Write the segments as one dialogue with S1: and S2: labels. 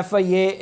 S1: FIA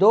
S1: 2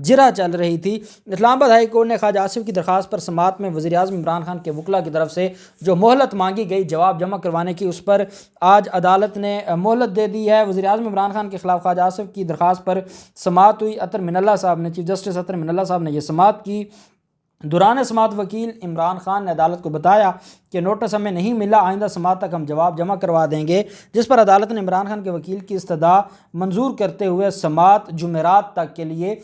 S1: جرح چل رہی تھی۔ اسلام آباد ہائی کورٹ نے خواجہ آصف کی درخواست پر سماعت میں وزیر اعظم عمران خان کے وکلاء کی طرف سے جو مہلت مانگی گئی جواب جمع کروانے کی، اس پر آج عدالت نے مہلت دے دی ہے۔ وزیر اعظم عمران خان کے خلاف خواجہ آصف کی درخواست پر سماعت ہوئی۔ اطہر من اللہ صاحب نے، چیف جسٹس اطہر من اللہ صاحب نے یہ سماعت کی۔ دوران سماعت وکیل عمران خان نے عدالت کو بتایا کہ نوٹس ہمیں نہیں ملا، آئندہ سماعت تک ہم جواب جمع کروا دیں گے، جس پر عدالت نے عمران خان کے وکیل کی استدعا منظور کرتے ہوئے سماعت جمعرات تک کے لیے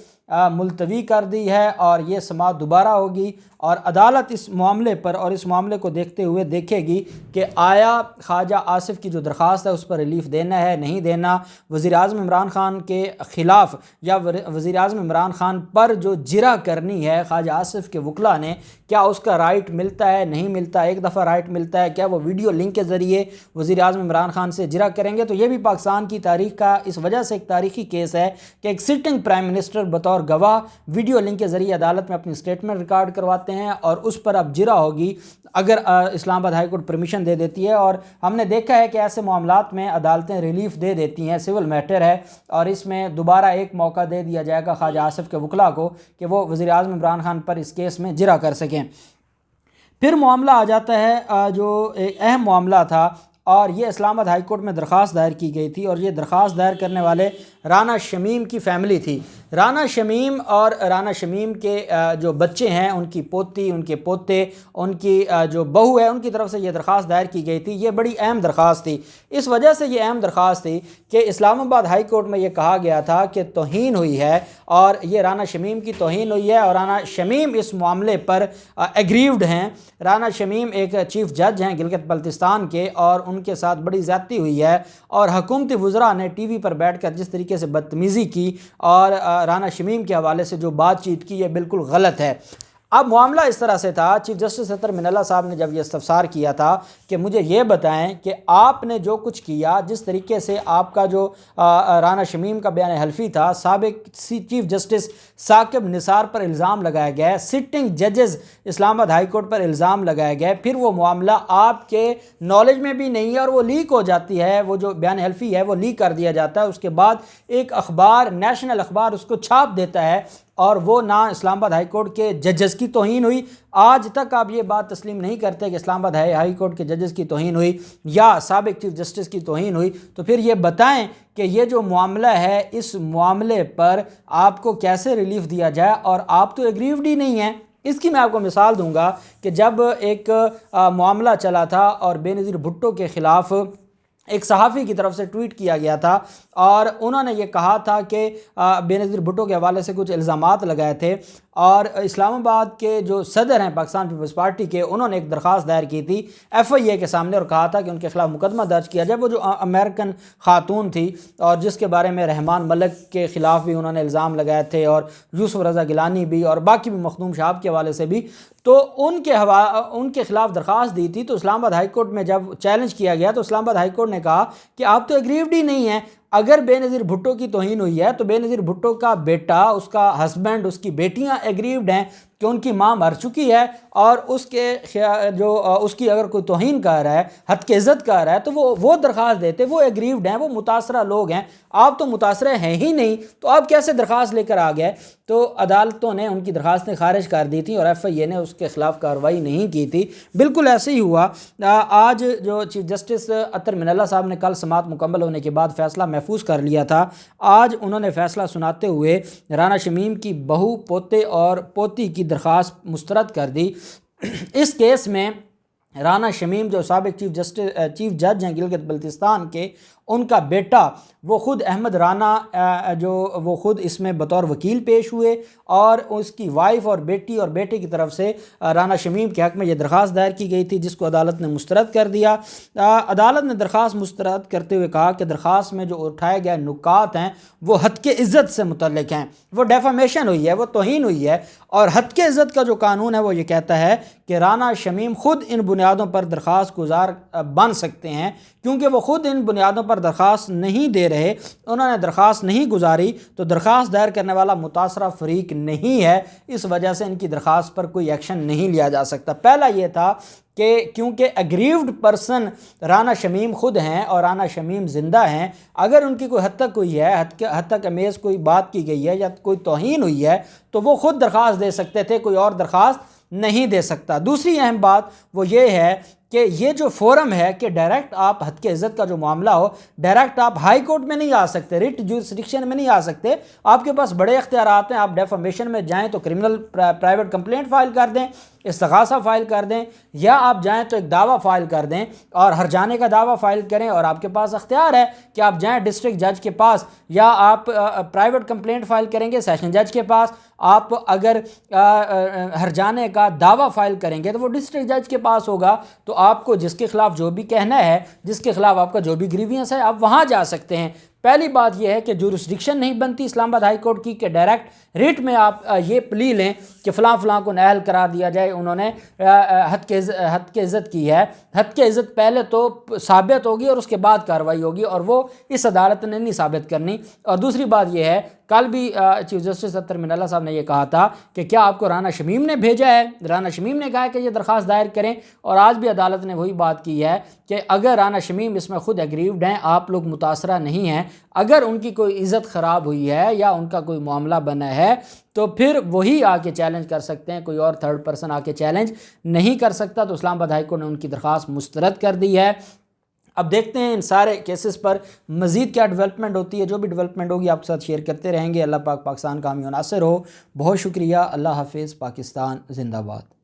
S1: ملتوی کر دی ہے، اور یہ سماعت دوبارہ ہوگی اور عدالت اس معاملے پر اور اس معاملے کو دیکھتے ہوئے دیکھے گی کہ آیا خواجہ آصف کی جو درخواست ہے اس پر ریلیف دینا ہے نہیں دینا، وزیر اعظم عمران خان کے خلاف یا وزیر اعظم عمران خان پر جو جرح کرنی ہے خواجہ آصف کے وکلاء نے، کیا اس کا رائٹ ملتا ہے نہیں ملتا؟ ایک دفعہ رائٹ ملتا ہے، کیا وہ ویڈیو لنک کے ذریعے وزیر اعظم عمران خان سے جرح کریں گے؟ تو یہ بھی پاکستان کی تاریخ کا اس وجہ سے ایک تاریخی کیس ہے کہ ایک سٹنگ پرائم منسٹر بطور گواہ ویڈیو لنک کے ذریعے عدالت میں اپنی سٹیٹمنٹ ریکارڈ کرواتے ہیں، اور اس پر اب جرح ہوگی اگر اسلام آباد ہائی کورٹ پرمیشن دے دیتی ہے۔ اور ہم نے دیکھا ہے کہ ایسے معاملات میں عدالتیں ریلیف دے دیتی ہیں، سول میٹر ہے، اور اس میں دوبارہ ایک موقع دے دیا جائے گا خواجہ آصف کے وکلاء کو کہ وہ وزیر اعظم عمران خان پر اس کیس میں جرح کر سکیں۔ پھر معاملہ آ جاتا ہے جو ایک اہم معاملہ تھا، اور یہ اسلام آباد ہائی کورٹ میں درخواست دائر کی گئی تھی، اور یہ درخواست دائر کرنے والے رانا شمیم کی فیملی تھی۔ رانا شمیم اور رانا شمیم کے جو بچے ہیں، ان کی پوتی، ان کے پوتے، ان کی جو بہو ہے، ان کی طرف سے یہ درخواست دائر کی گئی تھی۔ یہ بڑی اہم درخواست تھی، اس وجہ سے یہ اہم درخواست تھی کہ اسلام آباد ہائی کورٹ میں یہ کہا گیا تھا کہ توہین ہوئی ہے، اور یہ رانا شمیم کی توہین ہوئی ہے، اور رانا شمیم اس معاملے پر ایگریوڈ ہیں۔ رانا شمیم ایک چیف جج ہیں گلگت بلتستان کے، اور ان کے ساتھ بڑی زیادتی ہوئی ہے، اور حکومتی وزراء نے ٹی وی پر بیٹھ کر جس طریقے سے بدتمیزی کی اور رانا شمیم کے حوالے سے جو بات چیت کی، یہ بالکل غلط ہے۔ اب معاملہ اس طرح سے تھا، چیف جسٹس اطہر من اللہ صاحب نے جب یہ استفسار کیا تھا کہ مجھے یہ بتائیں کہ آپ نے جو کچھ کیا، جس طریقے سے آپ کا جو رانا شمیم کا بیان حلفی تھا، سابق چیف جسٹس ثاقب نثار پر الزام لگایا گیا ہے، سٹنگ ججز اسلام آباد ہائی کورٹ پر الزام لگایا گیا ہے، پھر وہ معاملہ آپ کے نالج میں بھی نہیں ہے اور وہ لیک ہو جاتی ہے، وہ جو بیان حلفی ہے وہ لیک کر دیا جاتا ہے، اس کے بعد ایک اخبار، نیشنل اخبار اس کو چھاپ دیتا ہے، اور وہ نہ اسلام آباد ہائی کورٹ کے ججز کی توہین ہوئی۔ آج تک آپ یہ بات تسلیم نہیں کرتے کہ اسلام آباد ہائی کورٹ کے ججز کی توہین ہوئی یا سابق چیف جسٹس کی توہین ہوئی، تو پھر یہ بتائیں کہ یہ جو معاملہ ہے، اس معاملے پر آپ کو کیسے ریلیف دیا جائے، اور آپ تو ایگریوڈ ہی نہیں ہیں۔ اس کی میں آپ کو مثال دوں گا کہ جب ایک معاملہ چلا تھا اور بے نظیر بھٹو کے خلاف ایک صحافی کی طرف سے ٹویٹ کیا گیا تھا، اور انہوں نے یہ کہا تھا کہ بے نظیر بھٹو کے حوالے سے کچھ الزامات لگائے تھے، اور اسلام آباد کے جو صدر ہیں پاکستان پیپلز پارٹی کے، انہوں نے ایک درخواست دائر کی تھی FIA کے سامنے، اور کہا تھا کہ ان کے خلاف مقدمہ درج کیا جائے۔ وہ جو امریکن خاتون تھی، اور جس کے بارے میں رحمان ملک کے خلاف بھی انہوں نے الزام لگائے تھے، اور یوسف رضا گیلانی بھی، اور باقی بھی مخدوم شہاب کے حوالے سے بھی، تو ان کے خلاف درخواست دی تھی۔ تو اسلام آباد ہائی کورٹ میں جب چیلنج کیا گیا تو اسلام آباد ہائی کورٹ نے کہا کہ آپ تو ایگریوڈ ہی نہیں ہیں۔ اگر بے نظیر بھٹو کی توہین ہوئی ہے تو بے نظیر بھٹو کا بیٹا، اس کا ہسبینڈ، اس کی بیٹیاں ایگریوڈ ہیں کہ ان کی ماں مر چکی ہے، اور اس کی اگر کوئی توہین کر رہا ہے، حد عزت کر رہا ہے، تو وہ درخواست دیتے، وہ ایگریوڈ ہیں، وہ متاثرہ لوگ ہیں۔ آپ تو متاثرہ ہیں ہی نہیں، تو آپ کیسے درخواست لے کر آ گئے؟ تو عدالتوں نے ان کی درخواستیں خارج کر دی تھیں، اور FIA نے اس کے خلاف کارروائی نہیں کی تھی۔ بالکل ایسے ہی ہوا۔ آج جو چیف جسٹس اطہر من اللہ صاحب نے کل سماعت مکمل ہونے کے بعد فیصلہ محفوظ کر لیا تھا، آج انہوں نے فیصلہ سناتے ہوئے رانا شمیم کی بہو، پوتے اور پوتی کی درخواست مسترد کر دی۔ اس کیس میں رانا شمیم جو سابق چیف جج ہیں گلگت بلتستان کے، ان کا بیٹا وہ خود احمد رانا وہ خود اس میں بطور وکیل پیش ہوئے، اور اس کی وائف اور بیٹی اور بیٹے کی طرف سے رانا شمیم کے حق میں یہ درخواست دائر کی گئی تھی، جس کو عدالت نے مسترد کر دیا۔ عدالت نے درخواست مسترد کرتے ہوئے کہا کہ درخواست میں جو اٹھائے گئے نکات ہیں وہ حد کے عزت سے متعلق ہیں، وہ ڈیفامیشن ہوئی ہے، وہ توہین ہوئی ہے، اور حد کے عزت کا جو قانون ہے وہ یہ کہتا ہے کہ رانا شمیم خود ان بنیاد بنیادوں پر درخواست گزار بن سکتے ہیں، کیونکہ وہ خود ان بنیادوں پر درخواست نہیں دے رہے، انہوں نے درخواست نہیں گزاری، تو درخواست دائر کرنے والا متاثرہ فریق نہیں ہے، اس وجہ سے ان کی درخواست پر کوئی ایکشن نہیں لیا جا سکتا۔ پہلا یہ تھا کہ کیونکہ اگریوڈ پرسن رانا شمیم خود ہیں اور رانا شمیم زندہ ہیں، اگر ان کی کوئی حد تک کوئی ہے، حد تک امیز کوئی بات کی گئی ہے یا کوئی توہین ہوئی ہے تو وہ خود درخواست دے سکتے تھے، کوئی اور درخواست نہیں دے سکتا۔ دوسری اہم بات وہ یہ ہے کہ یہ جو فورم ہے کہ ڈائریکٹ آپ حد کے عزت کا جو معاملہ ہو، ڈائریکٹ آپ ہائی کورٹ میں نہیں آ سکتے، ریٹ جورسڈکشن میں نہیں آ سکتے، آپ کے پاس بڑے اختیارات ہیں۔ آپ ڈیفامیشن میں جائیں تو کرمنل پرائیویٹ کمپلینٹ فائل کر دیں، استغاثہ فائل کر دیں، یا آپ جائیں تو ایک دعویٰ فائل کر دیں اور ہرجانے کا دعویٰ فائل کریں، اور آپ کے پاس اختیار ہے کہ آپ جائیں ڈسٹرکٹ جج کے پاس، یا آپ پرائیویٹ کمپلینٹ فائل کریں گے سیشن جج کے پاس، آپ اگر ہرجانے کا دعویٰ فائل کریں گے تو وہ ڈسٹرکٹ جج کے پاس ہوگا، تو آپ کو جس کے خلاف جو بھی کہنا ہے، جس کے خلاف آپ کا جو بھی گریوینس ہے، آپ وہاں جا سکتے ہیں۔ پہلی بات یہ ہے کہ جورسڈکشن نہیں بنتی اسلام آباد ہائی کورٹ کی کہ ڈائریکٹ ریٹ میں آپ یہ پلی لیں کہ فلاں فلاں کو نااہل قرار دیا جائے، انہوں نے حد کے عزت کی ہے۔ حد کے عزت پہلے تو ثابت ہوگی اور اس کے بعد کارروائی ہوگی، اور وہ اس عدالت نے نہیں ثابت کرنی۔ اور دوسری بات یہ ہے، کل بھی چیف جسٹس اطہر من اللہ صاحب نے یہ کہا تھا کہ کیا آپ کو رانا شمیم نے بھیجا ہے؟ رانا شمیم نے کہا ہے کہ یہ درخواست دائر کریں، اور آج بھی عدالت نے وہی بات کی ہے کہ اگر رانا شمیم اس میں خود ایگریوڈ ہیں، آپ لوگ متاثرہ نہیں ہیں، اگر ان کی کوئی عزت خراب ہوئی ہے یا ان کا کوئی معاملہ بنا ہے تو پھر وہی آ کے چیلنج کر سکتے ہیں، کوئی اور تھرڈ پرسن آ کے چیلنج نہیں کر سکتا۔ تو اسلام آباد ہائی کورٹ نے ان کی درخواست مسترد کر دی ہے۔ اب دیکھتے ہیں ان سارے کیسز پر مزید کیا ڈیولپمنٹ ہوتی ہے، جو بھی ڈیولپمنٹ ہوگی آپ کے ساتھ شیئر کرتے رہیں گے۔ اللہ پاک پاکستان کا حامی و ناصر ہو۔ بہت شکریہ، اللہ حافظ، پاکستان زندہ باد۔